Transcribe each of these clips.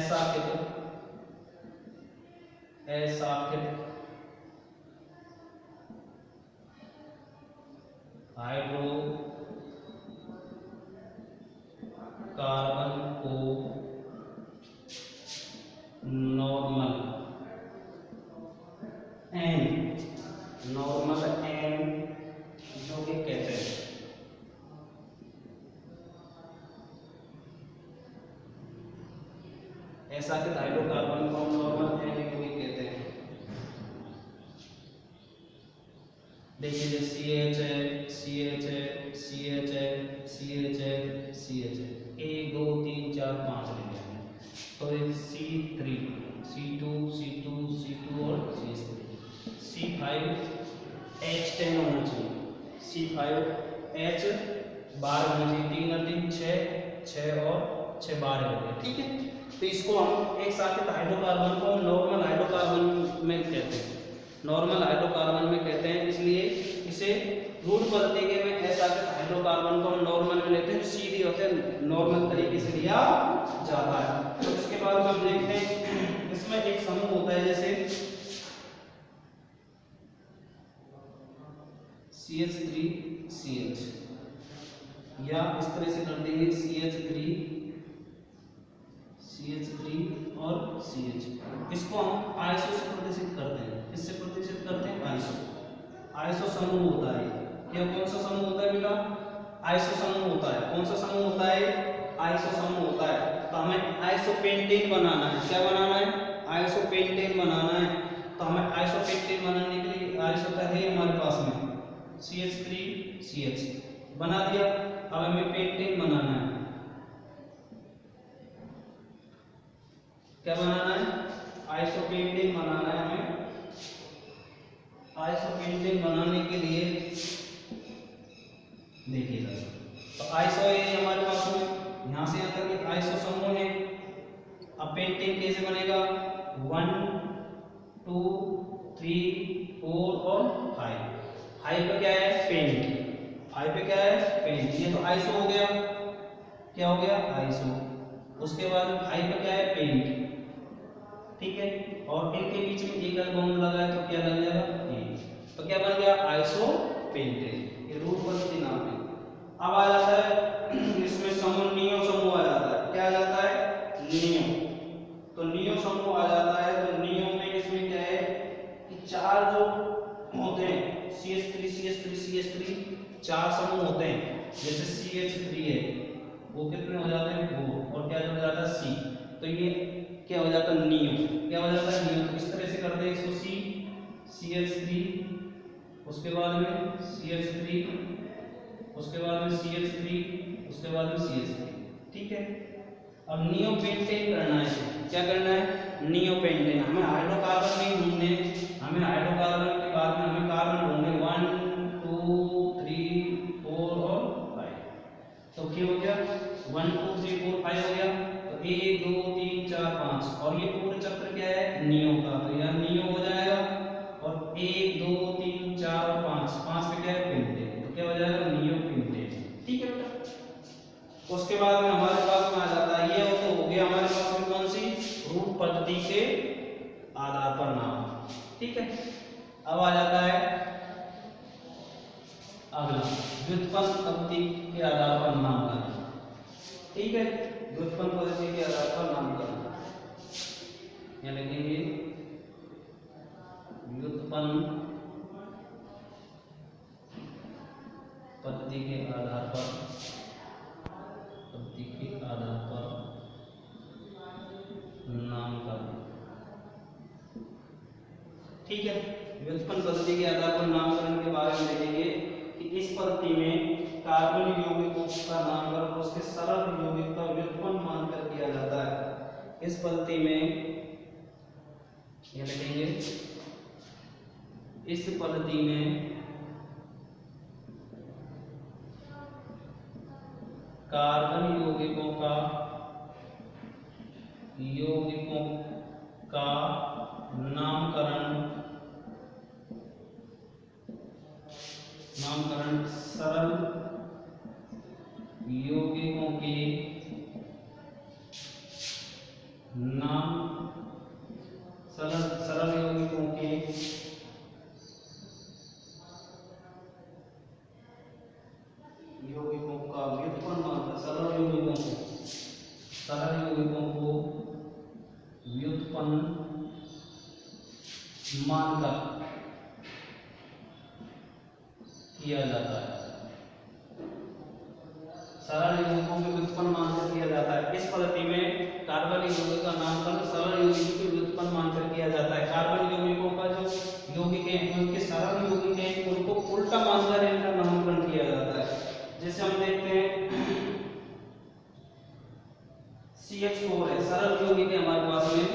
असाकित hydrocarbon को normal N यौगिक कहते हैं। असाकित हाइड्रोकार्बन को नॉर्मल एन यौगिक कहते हैं। देखिए जैसे CH है, CH है, CH है, CH है, CH है, 1 2 3 4 5 लिखे हैं। तो C3 C2 C2 C2 और C3 C5H10 होना चाहिए, C5H12 होना चाहिए। 3 और 3 6 6 और 6 12 हो गए। ठीक है, तो इसको हम एक साथ हाइड्रोकार्बन को नॉर्मल हाइड्रोकार्बन में कहते हैं, नॉर्मल हाइड्रोकार्बन में कहते हैं। इसलिए इसे रूट पद्धति के में ऐसा हाइड्रोकार्बन को हम नॉर्मल में लेते हैं, सीधी होते हैं, नॉर्मल तरीके से लिया जाता है। तो इसके बाद हम देखते हैं इसमें एक समूह होता है जैसे CH3CH, या इस तरह से कर देंगे CH3 और CH। इसको हम आइसो से प्रदर्शित करते हैं। किससे प्रदर्शित करते हैं? आइसो समूह होता है। क्या कौन सा समूह होता है बेटा? आइसो समूह होता है। कौन सा समूह होता है? आइसो समूह होता है। तो हमें आइसोपेंटेन बनाना है। क्या बनाना है? आइसोपेंटेन बनाना है। तो हमें आइसोपेंटेन बनाने के लिए आइसो का है हमारे पास में CH3CH बना दिया। अब हमें पेंटेन बनाना है। क्या बनाना है? आइसोपेंटेन बनाना है हमें। आइसोपेंटेन बनाने के लिए देखिएगा, तो आइसो है हमारे पास में, यहां से यहां तक एक आइसो समूह है। अब पेंटेन कैसे बनेगा? 1 2 3 4 और 5। 5 पे क्या है? पेंट। 5 पे क्या है? पेंट। ये तो आइसो हो गया। क्या हो गया? आइसो। उसके बाद 5 पे क्या है? पेंट। ठीक है, और इनके बीच में एकल बॉन्ड लगा है तो क्या लग जाएगा? ए। तो क्या बन गया? आइसोपेंटेन। ये रूट पद्धति नाम है। अब आ जाता है इसमें समूह, नियो समूह आ जाता है। क्या आ जाता है? नियो। तो नियो समूह आ जाता है। तो नियो में इसमें क्या है कि 4 जो होते हैं CH3 4 समूह होते हैं। जैसे CH3 है, वो कितने हो जाते हैं? 4। और क्या हो जाता है? C। तो ये क्या हो जाता है? नियो। क्या हो जाता है? नियो। तो इस तरह से करते हैं इसको CH3, उसके बाद में CH3, उसके बाद में CH3, उसके बाद में CH3। ठीक है, अब नियोपेंटेन करना है। क्या करना है? नियोपेंटेन। हमें हाइड्रोकार्बन नहीं ढूंढने, हमें हाइड्रोकार्बन के बाद में हमें कार्बन ढूंढने। 1 2 3 4 और 5। तो क्या हो गया? 1 2 3 4 5 हो गया। तो 1 2 3 4 5, और ये पूरा चक्र क्या है? नियो का। तो यह नियो हो जाएगा। और 1 2 3 4 और 5 पे क्या है? पेंटेन। तो क्या हो जाएगा? नियोपेंटेन। ठीक है बेटा, उसके बाद में हमारे पास में आ जाता है, ये तो हो गया हमारे पास में कौन सी? रूट पद्धति के आधार पर नाम। ठीक है, अब आ जाता है अगला, व्युत्पन्न पद्धति के आधार पर नामकरण। ठीक है, व्युत्पन्न पद्धति के आधार पर नामकरण यहाँ लिखेंगे व्युत्पन्न पद्धति के आधार पर नामकरण। ठीक है, व्युत्पन्न पद्धति के आधार पर नामकरण के बारे में देखेंगे कि इस पद्धति में कार्बन यौगिकों का नामकरण उसके सरल यौगिक का व्युत्पन्न मानकर किया जाता है। इस पद्धति में ये लिखेंगे, इस पद्धति में कार्बन यौगिकों का नामकरण सरल यौगिकों के नाम सरल सरल यौगिकों के का व्युत्पन्न मानकर सरल यौगिकों को व्युत्पन्न मानकर किया जाता है। सरल यौगिकों के व्युत्पन्न मानकर किया जाता है। इस पद्धति में कार्बन यौगिक का नामकरण सरल यौगिकों के व्युत्पन्न मानकर किया जाता है। कार्बन यौगिकों का जो यौगिक है उनके सरल यौगिक है उनको उल्टा मानकर इनका नामकरण किया जाता है। जैसे हम देखते हैं CH4 है, सरल यौगिक है हमारे पास में,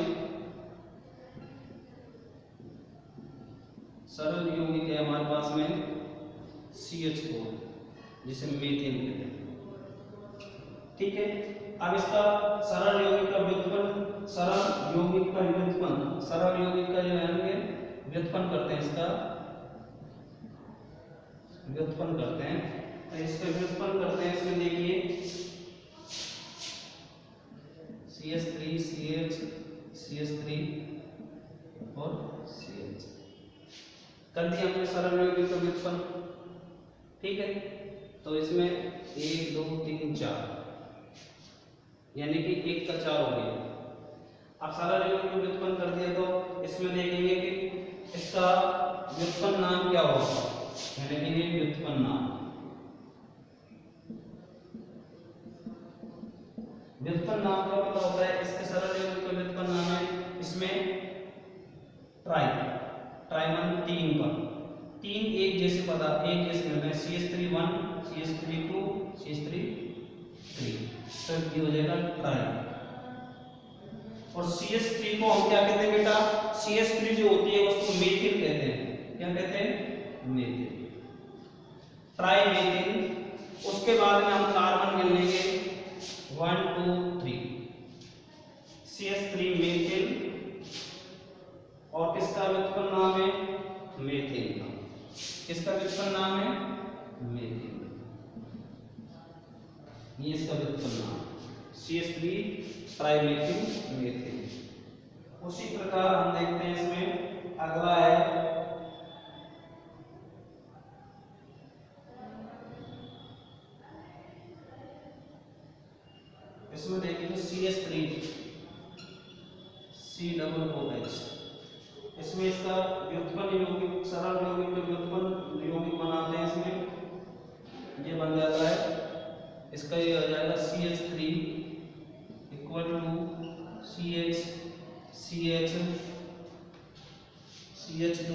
सरल यौगिक है हमारे पास में CH4 जिसे मीथेन कहते हैं। ठीक है, अब इसका सरल यौगिक का व्युत्पन्न, सरल यौगिक का व्युत्पन्न, सरल यौगिक का जो है व्युत्पन्न करते हैं, इसका व्युत्पन्न करते हैं। तो इसका व्युत्पन्न करते हैं, इसमें देखिए CH3 CH CH3 और CH कर दिया हमने सरल यौगिक का व्युत्पन्न। ठीक है, तो इसमें 1 2 3 4 यानी कि 1 का 4 हो गया। अब सरल यौगिक का व्युत्पन्न कर दिया तो इसमें देखेंगे कि इसका व्युत्पन्न नाम क्या होगा, यानी कि ये व्युत्पन्न नाम, व्युत्पन्न नाम क्या पता होता है। इसके सरल यौगिक का व्युत्पन्न नाम है, इसमें ट्राइमन 3 का 3 एक जैसे पदा एक जैसे मिलते हैं, CH3 1 CH3 2 CH3 3, तो ये हो जाएगा ट्राई। और CH3 को हम क्या कहते हैं बेटा, CH3 जो होती है उसको मेथिल कहते हैं। क्या कहते हैं, मेथिल, ट्राई मेथिल। उसके बाद में हम कार्बन गिन लेंगे 1 2 3, CH3 मेथिल और किसका व्युत्पन्न नाम है, मेथिल का। किसका व्युत्पन्न नाम है, मेथिल, ये इसका व्युत्पन्न नाम CH3 ट्राइमेथिल मेथिल। उसी प्रकार हम देखते हैं इसमें अगला है इसमें देखिए CH3 COOH, इसमें इसका व्युत्पन्न यौगिक, सरल यौगिक का व्युत्पन्न यौगिक बनाते हैं। इसमें ये बन जाता है, इसका ये हो जाएगा CH3 equal to CH CH CH2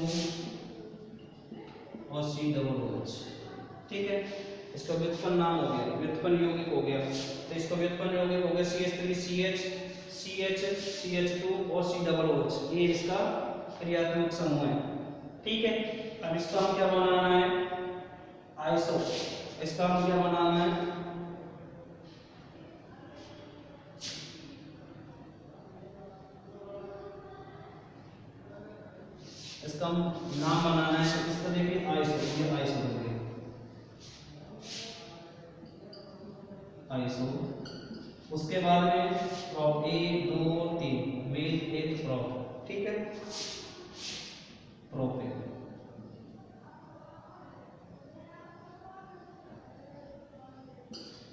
और COOH। ठीक है, इसका व्युत्पन्न नाम हो गया, व्युत्पन्न यौगिक हो गया। तो इसका व्युत्पन्न यौगिक हो गया CH3 CH CH CH2 और COOH, ये इसका क्रियात्मक समूह है। ठीक है, अब इसका हम क्या बनाना है, आइसो, इसका हम क्या बनाना है, इसका नाम बनाना है। इसका देखिए आइसो, ये आइसो हो गया, आइसो। उसके बाद में प्रॉप 1 2 3 मेल एक प्रॉप। ठीक है, प्रोपेन,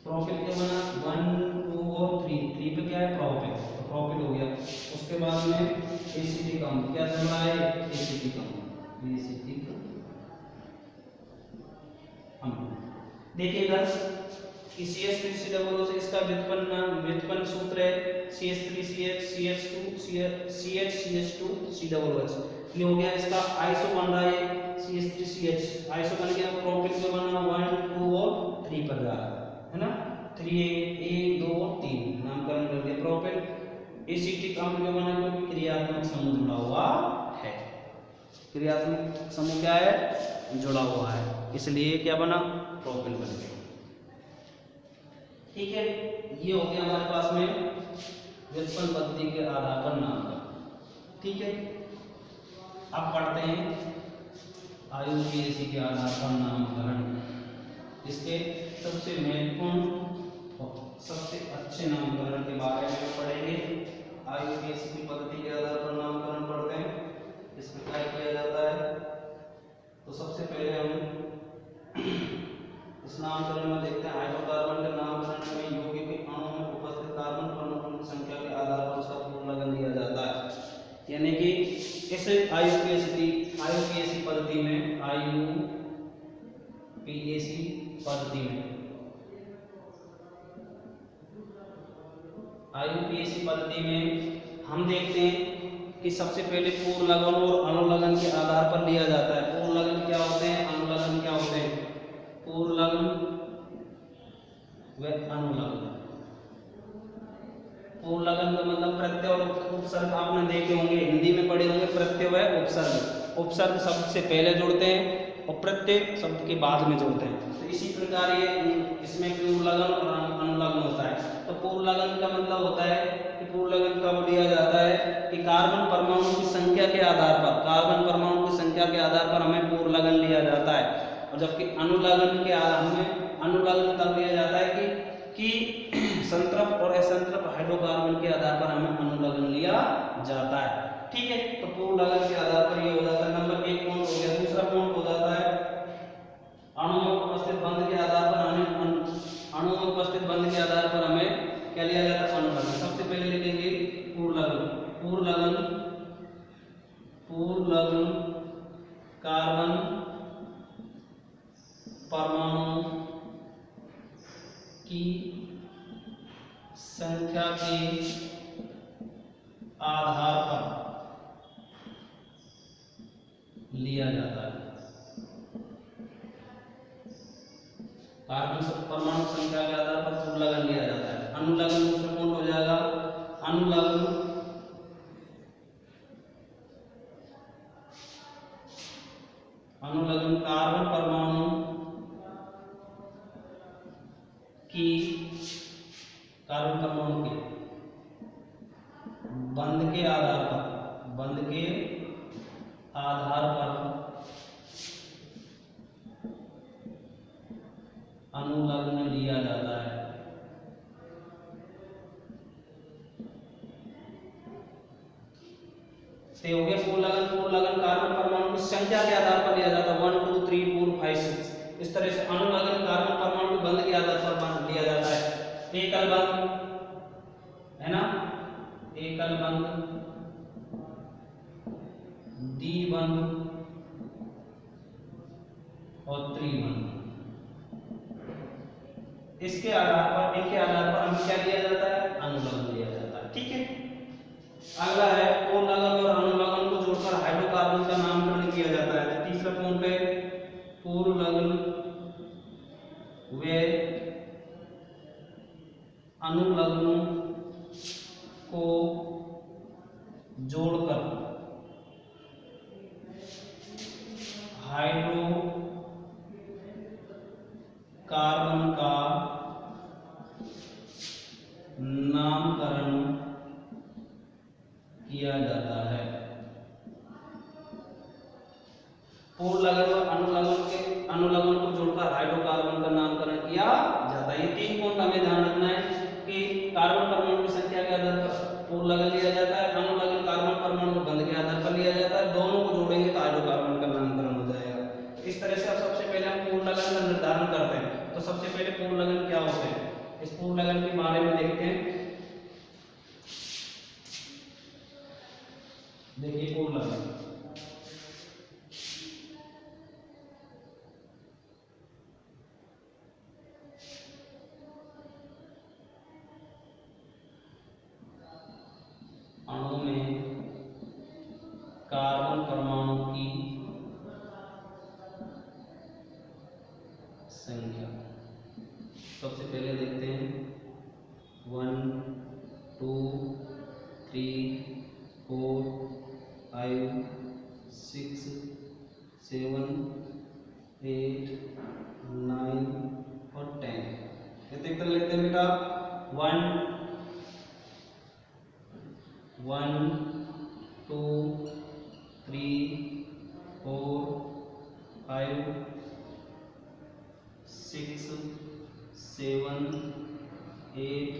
प्रोपेन क्या बना 1 2 और 3 पे क्या है, प्रोपेन, तो प्रोपेन हो गया। उसके बाद में एसिडी कंपाउंड क्या चल रहा है, एसिडी कंपाउंड, एसिडी कंपाउंड। देखिएगा कि CH3 COOH इसका व्युत्पन्न सूत्र है CH3 CH CH2 CH CH2 COOH। ये हो गया, इसका आइसो बन रहा है CH3 CH, आइसो बन गया। प्रोपेन को बना 1 2 और 3 पर जा रहा है ना, 3 1 2 3 नामकरण कर दिया प्रोपेन। एसिटिक अम्ल जो बना क्योंकि क्रियात्मक समूह जुड़ा हुआ है, क्रियात्मक समूह क्या है, जुड़ा हुआ है, इसलिए क्या बना, प्रोपेन बन गया। ठीक है, ये हो गया हमारे पास में व्युत्पन्न पद्धति के आधार पर नामकरण। ठीक है, अब पढ़ते हैं आयुर्वेद के आधार पर नामकरण। इसके सबसे महत्वपूर्ण और सबसे अच्छे नामकरण के बारे में पढ़ेंगे IUPAC की पद्धति के आधार पर नामकरण पढ़ते हैं। इस प्रकार किया जाता है। तो सबसे पहले हम इस नामकरण में देखते हैं हाइड्रोकार्बन के नामकरण में यौगिक के अणु में उपस्थित कार्बन परमाणु की संख्या के आधार पर उसका पूर्ण लगन दिया जाता है। यानी कि इस IUPAC पद्धति में IUPAC पद्धति में हम देखते हैं कि सबसे पहले पूर्ण लगन और अनुलगन के आधार पर लिया जाता है। पूर्ण लगन क्या होते हैं, अनुलगन क्या होते हैं? पूर्ण लगन व अनुलगन। पूर्ण लगन का मतलब प्रत्यय और उपसर्ग आपने देखे होंगे, हिंदी में पढ़े होंगे, प्रत्यय व उपसर्ग। उपसर्ग शब्द से पहले जुड़ते हैं और प्रत्यय शब्द के बाद में जुड़ते हैं। तो इसी प्रकार ये इसमें पूर्ण लगन और अनुलगन होता है। तो पूर्ण लगन का मतलब होता है कि पूर्ण लगन कब लिया जाता है कि कार्बन परमाणु की संख्या के आधार पर, कार्बन परमाणु की संख्या के आधार पर हमें पूर्ण लगन लिया जाता है। और जबकि अनुलगन के आधार में अनुलगन तब लिया जाता है कि संतृप्त और असंतृप्त हाइड्रोकार्बन के आधार पर हमें अनुलगन लिया जाता है। ठीक है, तो पूर्ण लगन के आधार पर ये हो जाता है। नंबर 1 पॉइंट हो गया। दूसरा पॉइंट हो जाता है अणु में उपस्थित बंध के आधार पर हमें क्या लिया जाता है? अनुलगन। सबसे पहले लिखेंगे पूर्ण लगन कार्बन परमाणु की संख्या के आधार पर लिया जाता है। कार्बन परमाणु संख्या के आधार पर पूर्ण लगन लिया जाता है। अनुलगन दूसरा पॉइंट हो जाएगा। अनुलगन कार्बन परमाणु की बंध के आधार पर अनुलग्न लिया जाता है। तो हो गया पूर्ण लगन कार्बन परमाणु की संख्या के आधार पर लिया जाता है 1 2 3 4 5 6। इस तरह से अनुलग्न कार्बन परमाणु के बंध के आधार पर लिया जाता है। एकल बंध है ना, एकल बंध, द्विबंध और त्रिबंध। इनके आधार पर हमें क्या लिया जाता है? अनुलगन लिया जाता है। ठीक है, अगला है पूर्ण लगन और अनुलगन को जोड़कर हाइड्रोकार्बन का नामकरण किया जाता है। तो तीसरा पॉइंट है पूर्ण लगन व अनुलग्नों को जोड़कर हाइड्रोकार्बन का नामकरण किया जाता है। पूर्ण लगन और अनुलगन को जोड़कर हाइड्रोकार्बन का नामकरण किया जाता है। ये 3 पॉइंट हमें ध्यान रखना है कि कार्बन परमाणु की संख्या के आधार पर पूर्ण लगन लिया जाता है, अनुलगन कार्बन परमाणु के बंध के आधार पर लिया जाता है। दोनों को जोड़ेंगे तो हाइड्रोकार्बन का नामकरण हो जाएगा। इस तरह से अब सबसे पहले हम पूर्ण लगन का निर्धारण करते हैं। तो सबसे पहले पूर्ण लगन क्या होते हैं, इस पूर्ण लगन के बारे में देखते हैं। देखिए पूर्ण लगन अणु में कार्बन परमाणु की संख्या। सबसे पहले देखते हैं 1 2 3 4 5 6 7 8 9 और 10। कितने कर लेते हैं बेटा? 1 2 3 4 5 6 7 8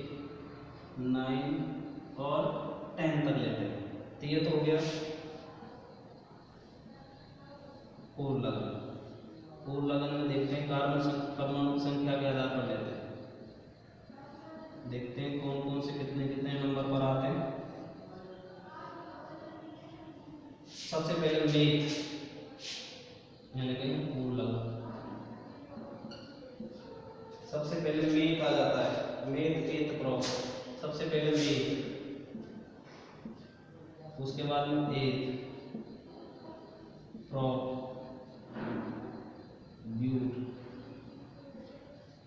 9 और 10 तक लेते हैं। तो ये तो हो गया पूर्ण लगन। पूर्ण लगन में देखते हैं कार्बन परमाणु संख्या के आधार पर लेते हैं, देखते हैं कौन कौन से कितने कितने नंबर पर आते हैं। सबसे पहले मेथ, यहाँ लिखेंगे पूर्ण लगन। सबसे पहले मेथ आ जाता है, मेथ एथ क्रॉप, सबसे पहले मेथ, उसके बाद में eth prop but,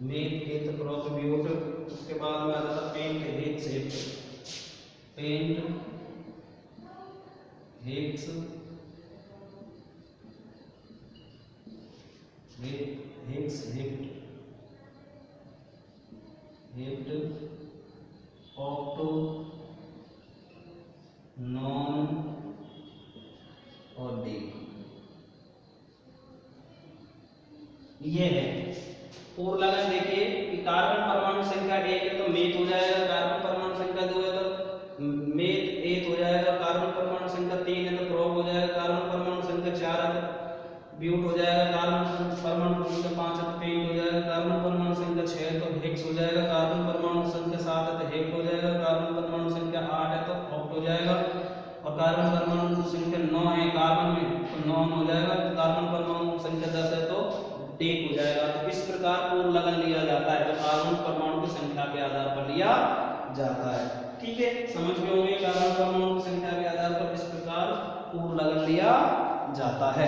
meth eth prop but. उसके बाद में आ जाता pent hex hept, pent hex hex hept, hept octo non और डेक। ये है पूर्ण लगन। देखिए कि कार्बन परमाणु संख्या 1 है तो मेथ हो जाएगा, कार्बन परमाणु संख्या 2 है तो मेथ एथ हो जाएगा, कार्बन परमाणु संख्या 3 है तो प्रोप हो जाएगा, कार्बन परमाणु संख्या 4 है तो ब्यूट हो जाएगा, कार्बन परमाणु संख्या 5 है तो पेंट हो जाएगा, कार्बन परमाणु संख्या 6 है तो हेक्स हो जाएगा, कार्बन परमाणु संख्या 7 है तो हेक्ट हो जाएगा, कार्बन परमाणु संख्या 8 है तो ऑक्ट हो जाएगा, और कार्बन परमाणु संख्या 9 है कार्बन में तो नॉन हो जाएगा, कार्बन परमाणु संख्या 10 है तो डेक हो जाएगा। तो इस प्रकार पूर्ण लगन लिया जाता है, तो कार्बन परमाणु की संख्या के आधार पर लिया जाता है। ठीक है, समझ में होंगे कार्बन परमाणु की संख्या के आधार पर इस प्रकार पूर्ण लगन लिया जाता है।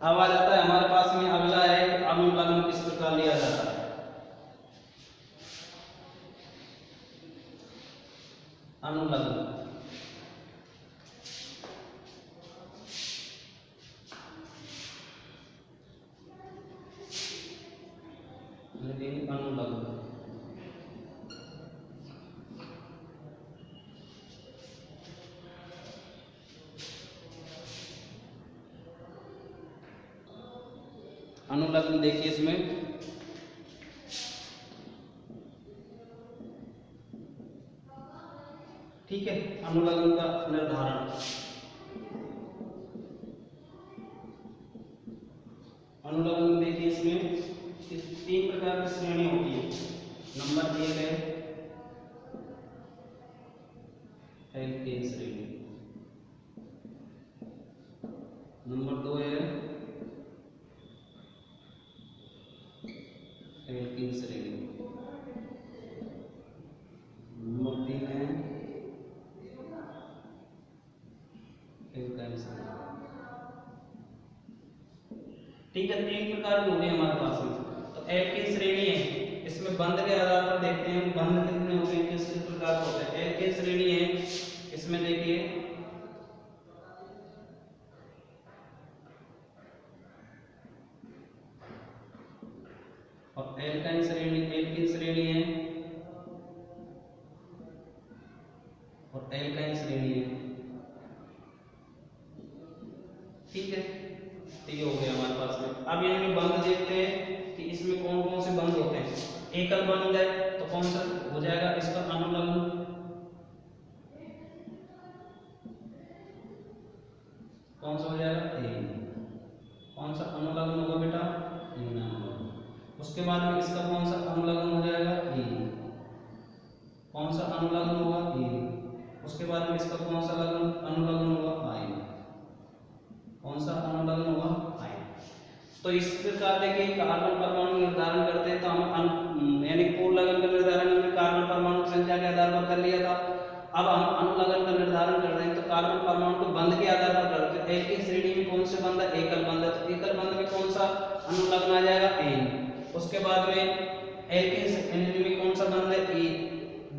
अब आ जाता है हमारे पास में अगला है अनुलग्न किस प्रकार लिया जाता है। अनुलग्न अनुलग्न अनुलग्न देखिए इसमें ठीक है। अनुलग्न का निर्धारण, अनुलग्न देखिए इसमें 3 प्रकार की श्रेणी होती है। नंबर 1 है एल्केन श्रेणी, नंबर 2 है एल्कीन श्रेणी, नंबर 3 है एल्काइल श्रेणी। ठीक है, 3 प्रकार की हो गई हमारे पास में। तो एल्कीन श्रेणी है, इसमें बंध के आधार पर देखते हैं बंध कितने होते हैं, किस प्रकार होते हैं। एल्कीन श्रेणी है, इसमें देखिए और एल्काइन श्रेणी, एल्कीन श्रेणी है और एल्काइन श्रेणी है। ठीक है, तो ये हो गया हमारे पास में। अब यहाँ में बंध देखते हैं कि इसमें कौन कौन से बंध होते हैं। एकल बंध है तो कौन सा हो जाएगा इसका अनुलग्न, कौन सा हो जाएगा ए। कौन सा अनुलग्न होगा बेटा, उसके बाद में इसका कौन सा अनुलग्न हो जाएगा ए। कौन सा अनुलग्न होगा ए, उसके बाद में इसका कौन सा अनुलग्न होगा आई। कौन सा अनुलग्न होगा आई। तो इस प्रकार देखिए कार्बन परमाणु निर्धारण करते हैं तो हम यानी पूर्ण लगन का निर्धारण हमने कार्बन परमाणु संख्या के आधार पर कर लिया था। अब हम अनुलग्न का निर्धारण कर रहे हैं तो कार्बन परमाणु को बंध के आधार पर करते हैं। एल्कीन श्रेणी में कौन से बंध है, एकल बंध है, तो एकल बंध में कौन सा अनुलग्न आ जाएगा एन। उसके बाद में एल्कीन श्रेणी में कौन सा बंध है ई,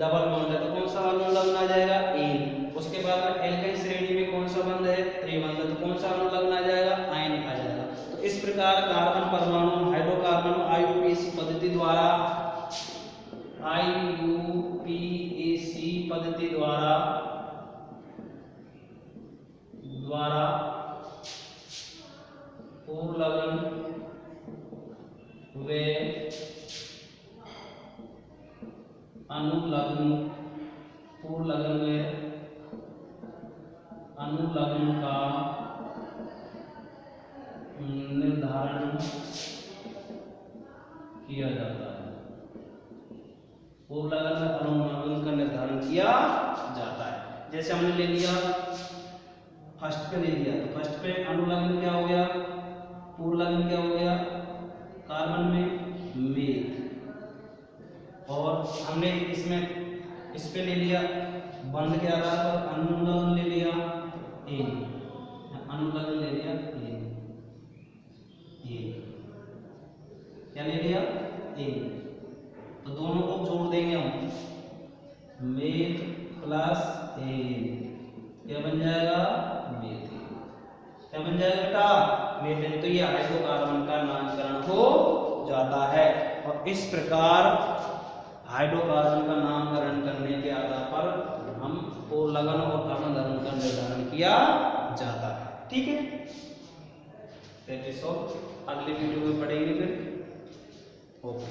डबल बॉन्ड है तो कौन सा अनुलग्न आ जाएगा एन। उसके बाद में एल्काइल श्रेणी में कौन सा बंध है त्रिबंध, तो कौन सा अनुलग्न आ जाएगा आयन आ जाएगा। तो इस प्रकार कार्बन परमाणु हाइड्रोकार्बन आईयूपीएसी पद्धति द्वारा पद्धति द्वारा पूर्ण लगन वे अनुलग्न पूर्व लगन में अनुलग्न का निर्धारण किया जाता है। पूर्व लगन में अनुलग्न का निर्धारण किया जाता है। जैसे हमने ले लिया फर्स्ट पे ले लिया, तो फर्स्ट पे अनुलग्न क्या हो गया, पूर्व लगन क्या हो गया, कार्बन में मेथ, और हमने इसमें इस पे ले लिया बंध के आधार पर अनुलग्न ले लिया ए, अनुलग्न ले लिया ए, क्या ले लिया ए, तो दोनों को जोड़ देंगे हम, मेथ प्लस ए, क्या बन जाएगा मेथेन, क्या बन जाएगा बेटा मेथेन। तो ये हाइड्रोकार्बन का नामकरण हो जाता है, और इस प्रकार हाइड्रोकार्बन का नामकरण करने के आधार पर हम पूर्व लगन और कर्ण धर्म का निर्धारण किया जाता है। ठीक है, दैट इज ऑल। अगले वीडियो में पढ़ेंगे फिर। ओके।